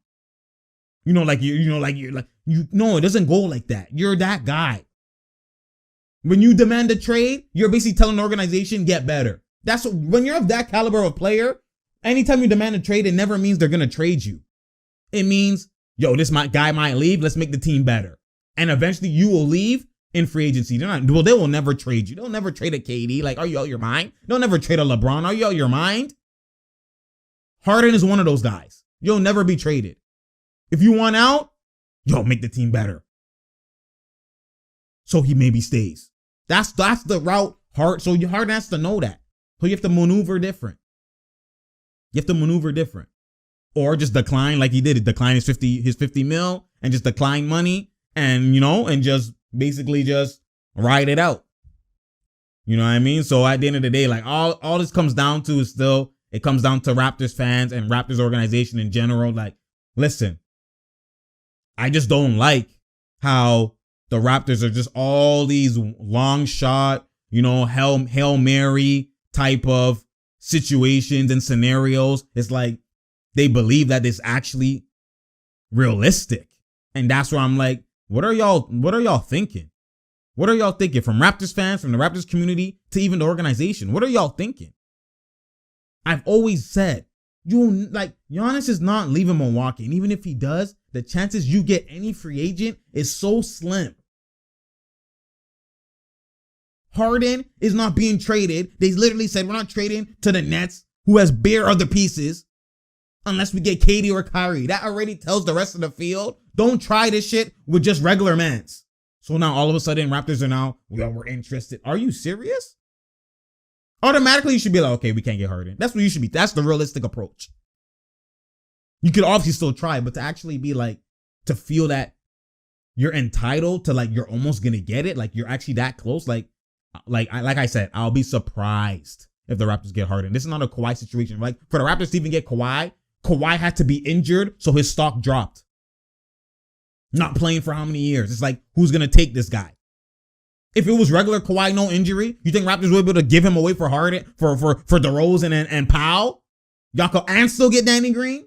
No, it doesn't go like that. You're that guy. When you demand a trade, you're basically telling the organization, get better. That's when you're of that caliber of player, anytime you demand a trade, it never means they're going to trade you. It means, yo, this guy might leave. Let's make the team better. And eventually you will leave in free agency. They will never trade you. They'll never trade a KD. Like, are you out your mind? They'll never trade a LeBron. Are you out your mind? Harden is one of those guys. You'll never be traded. If you want out, yo, make the team better. So he maybe stays. That's the route. Harden has to know that. So you have to maneuver different. Or just decline like he did. Decline his 50 mil and just decline money and, and just basically just ride it out. You know what I mean? So at the end of the day, like all this comes down to is still, it comes down to Raptors fans and Raptors organization in general. Like, listen, I just don't like how the Raptors are just all these long shot, Hail Mary type of situations and scenarios. It's like they believe that it's actually realistic. And that's where I'm like, what are y'all thinking? What are y'all thinking? From Raptors fans, from the Raptors community to even the organization, what are y'all thinking? I've always said, Giannis is not leaving Milwaukee. And even if he does, the chances you get any free agent is so slim. Harden is not being traded. They literally said, we're not trading to the Nets, who has bare other pieces, unless we get KD or Kyrie. That already tells the rest of the field, don't try this shit with just regular mans. So now all of a sudden, Raptors are now, we're interested. Are you serious? Automatically, you should be like, okay, we can't get Harden. That's what you should be. That's the realistic approach. You could obviously still try, but to actually be like, to feel that you're entitled to, like, you're almost going to get it, like you're actually that close, like I said, I'll be surprised if the Raptors get Harden. This is not a Kawhi situation. Like, for the Raptors to even get Kawhi had to be injured, so his stock dropped. Not playing for how many years? It's like, who's going to take this guy? If it was regular Kawhi, no injury, you think Raptors would be able to give him away for Harden, for DeRozan and Powell? Y'all could, and still get Danny Green?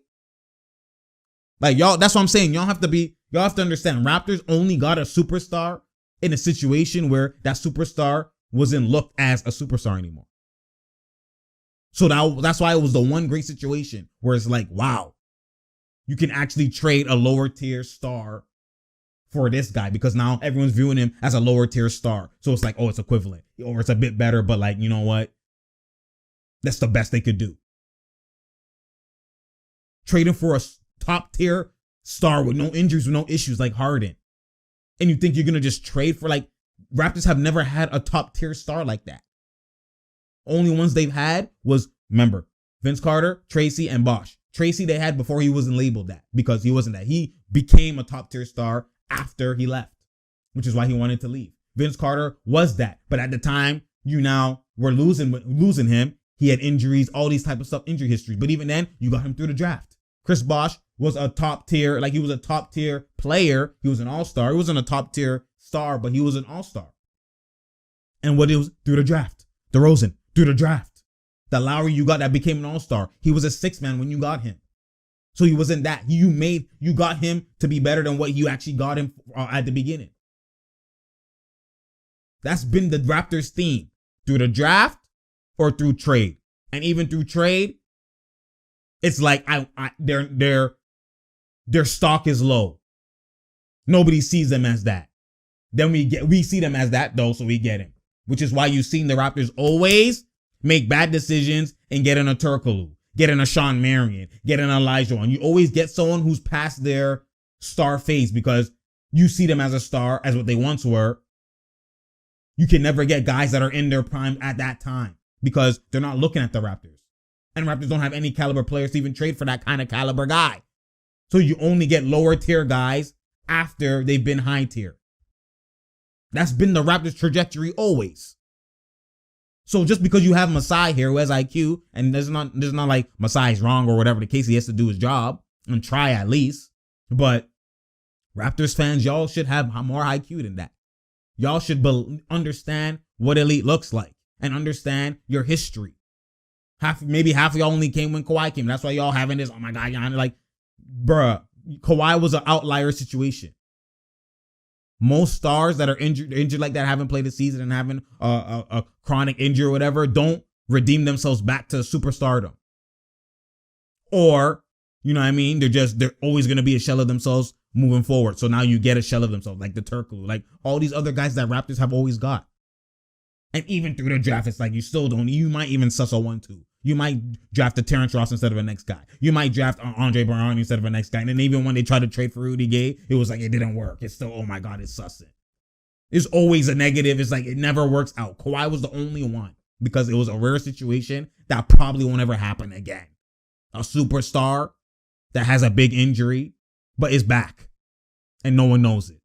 Like, y'all, that's what I'm saying. Y'all have to understand, Raptors only got a superstar in a situation where that superstar wasn't looked as a superstar anymore. So that's why it was the one great situation where it's like, wow, you can actually trade a lower tier star for this guy, because now everyone's viewing him as a lower tier star. So it's like, oh, it's equivalent, or it's a bit better, but like, you know what? That's the best they could do. Trading for a top tier star with no injuries, with no issues like Harden. And you think you're going to just trade for, like, Raptors have never had a top tier star like that. Only ones they've had was, remember, Vince Carter, Tracy, and Bosh. Tracy they had before he wasn't labeled that, because he wasn't that. He became a top tier star after he left, which is why he wanted to leave. Vince Carter was that. But at the time, you now were losing him. He had injuries, all these type of stuff, injury history. But even then, you got him through the draft. Chris Bosh was a top tier, like he was a top tier player. He was an all-star. He wasn't a top tier star, but he was an all-star. And what it was through the draft. DeRozan, through the draft. The Lowry you got that became an all-star. He was a sixth man when you got him. So he wasn't that. You got him to be better than what you actually got him at the beginning. That's been the Raptors' theme. Through the draft or through trade. And even through trade, it's like their stock is low. Nobody sees them as that. Then we see them as that though, so we get him. Which is why you've seen the Raptors always make bad decisions and get in a Turkoglu, get in a Sean Marion, get in a Elijah. And you always get someone who's past their star phase because you see them as a star, as what they once were. You can never get guys that are in their prime at that time because they're not looking at the Raptors. And Raptors don't have any caliber players to even trade for that kind of caliber guy. So you only get lower tier guys after they've been high tier. That's been the Raptors' trajectory always. So just because you have Masai here who has IQ, and there's not like Masai's wrong or whatever the case, he has to do his job and try at least. But Raptors fans, y'all should have more IQ than that. Y'all should understand what elite looks like and understand your history. Maybe half of y'all only came when Kawhi came. That's why y'all having this, oh my God, Giannis, like, bruh, Kawhi was an outlier situation. Most stars that are injured like that, haven't played a season and having a chronic injury or whatever, don't redeem themselves back to superstardom. Or, you know what I mean? They're always going to be a shell of themselves moving forward. So now you get a shell of themselves, like the Turkoglu, like all these other guys that Raptors have always got. And even through the draft, it's like you still don't. You might even suss a 1-2. You might draft a Terrence Ross instead of a next guy. You might draft Andre Bargnani instead of a next guy. And then even when they tried to trade for Rudy Gay, it was like it didn't work. It's still, oh my God, it's sussing. It's always a negative. It's like it never works out. Kawhi was the only one because it was a rare situation that probably won't ever happen again. A superstar that has a big injury, but is back. And no one knows it.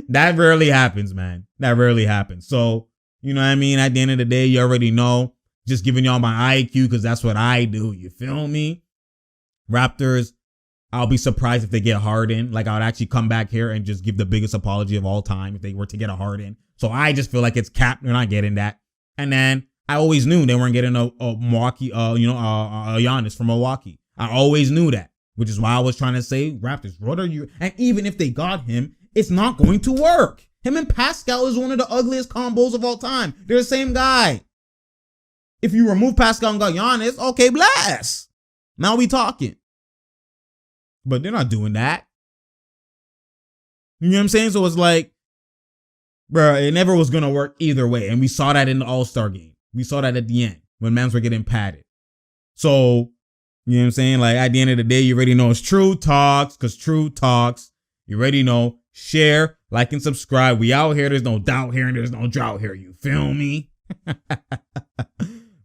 That rarely happens, man. That rarely happens. So, you know what I mean? At the end of the day, you already know. Just giving y'all my IQ because that's what I do. You feel me? Raptors, I'll be surprised if they get Harden. Like, I would actually come back here and just give the biggest apology of all time if they were to get a Harden. So I just feel like it's capped. They're not getting that. And then I always knew they weren't getting a Milwaukee, a Giannis from Milwaukee. I always knew that, which is why I was trying to say, Raptors, what are you? And even if they got him, it's not going to work. Him and Pascal is one of the ugliest combos of all time. They're the same guy. If you remove Pascal and got Giannis, okay, bless. Now we talking. But they're not doing that. You know what I'm saying? So it's like, bro, it never was going to work either way. And we saw that in the All-Star game. We saw that at the end when mans were getting padded. So, you know what I'm saying? Like, at the end of the day, you already know it's True Talks, because True Talks, you already know. Share, like, and subscribe. We out here. There's no doubt here and there's no drought here. You feel me?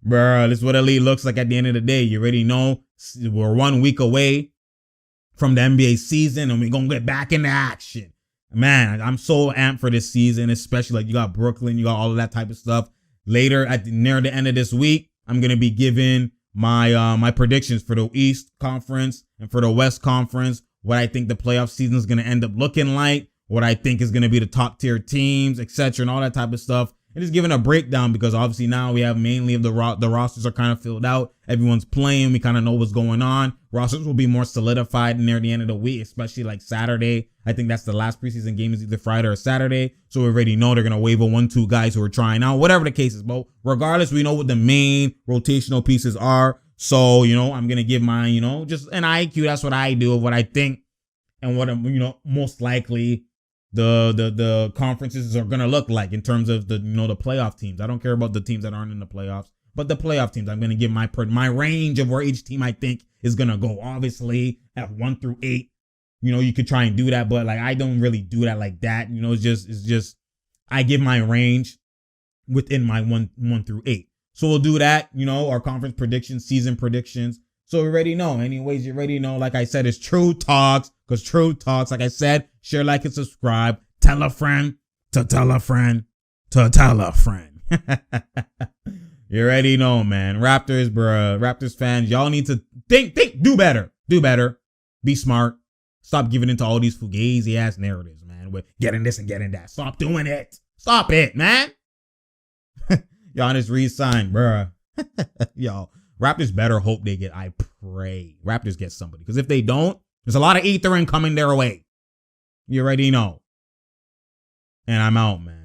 Bro, this is what elite looks like at the end of the day. You already know we're 1 week away from the NBA season and we're going to get back into action. Man, I'm so amped for this season, especially like you got Brooklyn, you got all of that type of stuff. Later, near the end of this week, I'm going to be giving my predictions for the East Conference and for the West Conference, what I think the playoff season is going to end up looking like, what I think is going to be the top tier teams, etc., and all that type of stuff. And just giving a breakdown because obviously now we have mainly the rosters are kind of filled out. Everyone's playing. We kind of know what's going on. Rosters will be more solidified near the end of the week, especially like Saturday. I think that's the last preseason game is either Friday or Saturday. So we already know they're going to waive a 1-2 guys who are trying out, whatever the case is. But regardless, we know what the main rotational pieces are. So, you know, I'm going to give mine, you know, just an IQ. That's what I do of what I think and what I'm, you know, most likely the conferences are going to look like in terms of the, you know, the playoff teams. I don't care about the teams that aren't in the playoffs, but the playoff teams, I'm going to give my range of where each team I think is going to go. Obviously at 1 through 8, you know, you could try and do that, but like, I don't really do that like that. You know, it's just, I give my range within my 1 through 8. So we'll do that, you know, our conference predictions, season predictions. So we already know. Anyways, you already know. Like I said, it's True Talks. Because True Talks, like I said, share, like, and subscribe. Tell a friend to tell a friend to tell a friend. You already know, man. Raptors, bruh. Raptors fans, y'all need to think, do better. Do better. Be smart. Stop giving into all these fugazi ass narratives, man. With getting this and getting that. Stop doing it. Stop it, man. Giannis re-signed, bruh. Yo, Raptors better hope they get, I pray, Raptors get somebody. Because if they don't, there's a lot of ethering coming their way. You already know. And I'm out, man.